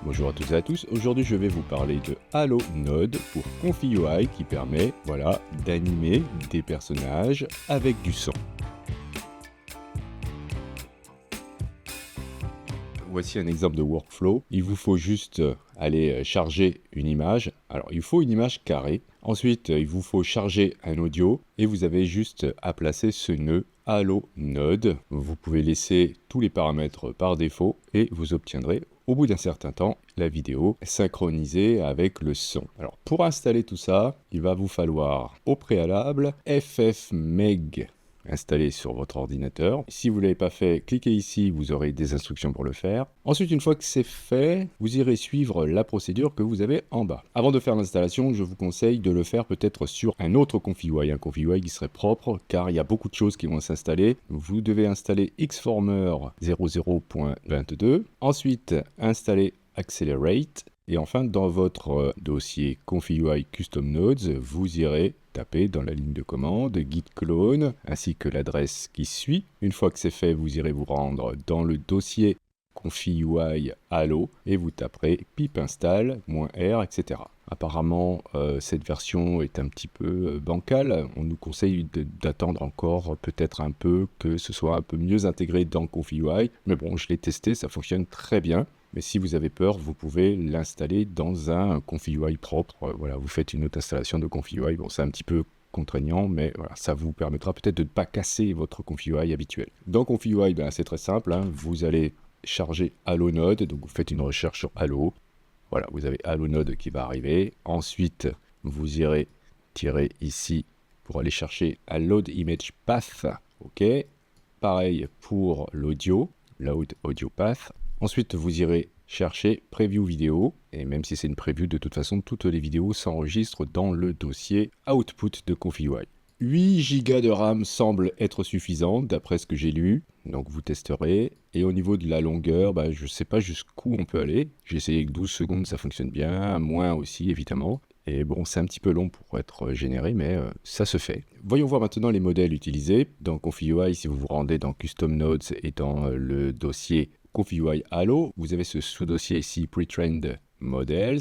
Bonjour à toutes et à tous, aujourd'hui je vais vous parler de Halo Node pour ConfiUI qui permet d'animer des personnages avec du son. Voici un exemple de workflow. Il vous faut juste aller charger une image. Alors il faut une image carrée. Ensuite il vous faut charger un audio et vous avez juste à placer ce nœud Halo Node. Vous pouvez laisser tous les paramètres par défaut et vous obtiendrez au bout d'un certain temps la vidéo synchronisée avec le son. Alors pour installer tout ça, il va vous falloir au préalable ffmpeg installé sur votre ordinateur. Si vous ne l'avez pas fait, cliquez ici, vous aurez des instructions pour le faire. Ensuite, une fois que c'est fait, vous irez suivre la procédure que vous avez en bas. Avant de faire l'installation, je vous conseille de le faire peut-être sur un autre ConfiUI, un ConfiUI qui serait propre, car il y a beaucoup de choses qui vont s'installer. Vous devez installer Xformer 00.22, ensuite installer Accelerate, et enfin, dans votre dossier ConfiUI Custom Nodes, vous irez taper dans la ligne de commande git clone ainsi que l'adresse qui suit. Une fois que c'est fait, vous irez vous rendre dans le dossier ConfiUI Halo et vous taperez pip install -r, etc. Apparemment, cette version est un petit peu bancale. On nous conseille d'attendre encore peut-être un peu que ce soit un peu mieux intégré dans ConfiUI. Mais bon, je l'ai testé, ça fonctionne très bien. Mais si vous avez peur, vous pouvez l'installer dans un ConfiUI propre. Voilà, vous faites une autre installation de ConfiUI. Bon, c'est un petit peu contraignant, mais voilà, ça vous permettra peut-être de ne pas casser votre ConfiUI habituel. Dans ConfiUI, c'est très simple. Vous allez charger Halo Node. Donc, vous faites une recherche sur Halo. Voilà, vous avez Halo Node qui va arriver. Ensuite, vous irez tirer ici pour aller chercher un Load Image Path. OK. Pareil pour l'audio. Load Audio Path. Ensuite, vous irez chercher Preview Vidéo, et même si c'est une preview, de toute façon, toutes les vidéos s'enregistrent dans le dossier Output de ConfiUI. 8 Go de RAM semble être suffisant, d'après ce que j'ai lu, donc vous testerez. Et au niveau de la longueur, je ne sais pas jusqu'où on peut aller. J'ai essayé avec 12 secondes, ça fonctionne bien, moins aussi, évidemment. Et bon, c'est un petit peu long pour être généré, mais ça se fait. Voyons voir maintenant les modèles utilisés. Dans ConfiUI, si vous vous rendez dans Custom Nodes et dans le dossier ConfiUI Halo, vous avez ce sous-dossier ici, Pre-trained Models,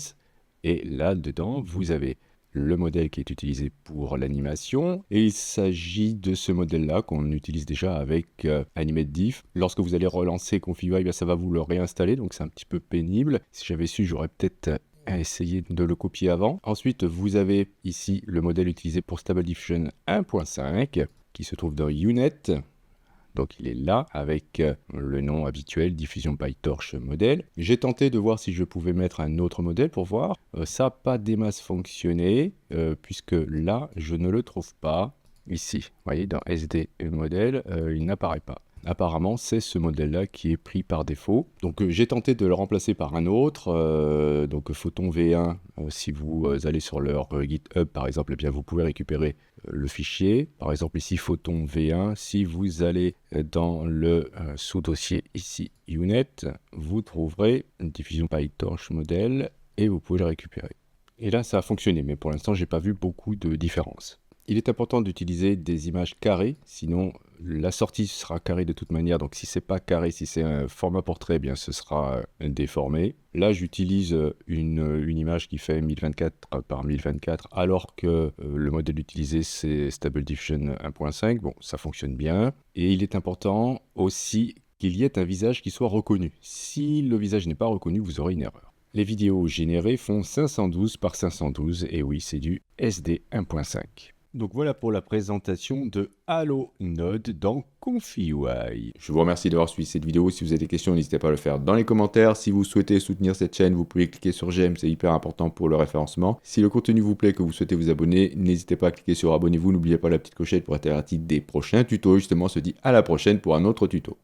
et là-dedans, vous avez le modèle qui est utilisé pour l'animation, et il s'agit de ce modèle-là qu'on utilise déjà avec AnimateDiff. Lorsque vous allez relancer ConfiUI, ça va vous le réinstaller, donc c'est un petit peu pénible. Si j'avais su, j'aurais peut-être essayé de le copier avant. Ensuite, vous avez ici le modèle utilisé pour Stable Diffusion 1.5, qui se trouve dans UNet. Donc il est là avec le nom habituel, diffusion PyTorch modèle. J'ai tenté de voir si je pouvais mettre un autre modèle pour voir. Ça n'a pas des masses fonctionné, puisque là, je ne le trouve pas. Ici, vous voyez, dans SD modèle, il n'apparaît pas. Apparemment, c'est ce modèle-là qui est pris par défaut. Donc j'ai tenté de le remplacer par un autre, donc Photon V1. Si vous allez sur leur GitHub, par exemple, eh bien, vous pouvez récupérer le fichier. Par exemple, ici, Photon V1. Si vous allez dans le sous-dossier ici, UNet, vous trouverez une diffusion PyTorch modèle et vous pouvez le récupérer. Et là, ça a fonctionné, mais pour l'instant, je n'ai pas vu beaucoup de différence. Il est important d'utiliser des images carrées, sinon la sortie sera carrée de toute manière. Donc si c'est pas carré, si c'est un format portrait, eh bien ce sera déformé. Là, j'utilise une image qui fait 1024 par 1024, alors que le modèle utilisé c'est Stable Diffusion 1.5. Bon, ça fonctionne bien. Et il est important aussi qu'il y ait un visage qui soit reconnu. Si le visage n'est pas reconnu, vous aurez une erreur. Les vidéos générées font 512 par 512, et oui, c'est du SD 1.5. Donc voilà pour la présentation de Halo Node dans ConfiUI. Je vous remercie d'avoir suivi cette vidéo. Si vous avez des questions, n'hésitez pas à le faire dans les commentaires. Si vous souhaitez soutenir cette chaîne, vous pouvez cliquer sur j'aime, c'est hyper important pour le référencement. Si le contenu vous plaît et que vous souhaitez vous abonner, n'hésitez pas à cliquer sur abonnez-vous. N'oubliez pas la petite clochette pour être averti des prochains tutos. Justement, on se dit à la prochaine pour un autre tuto.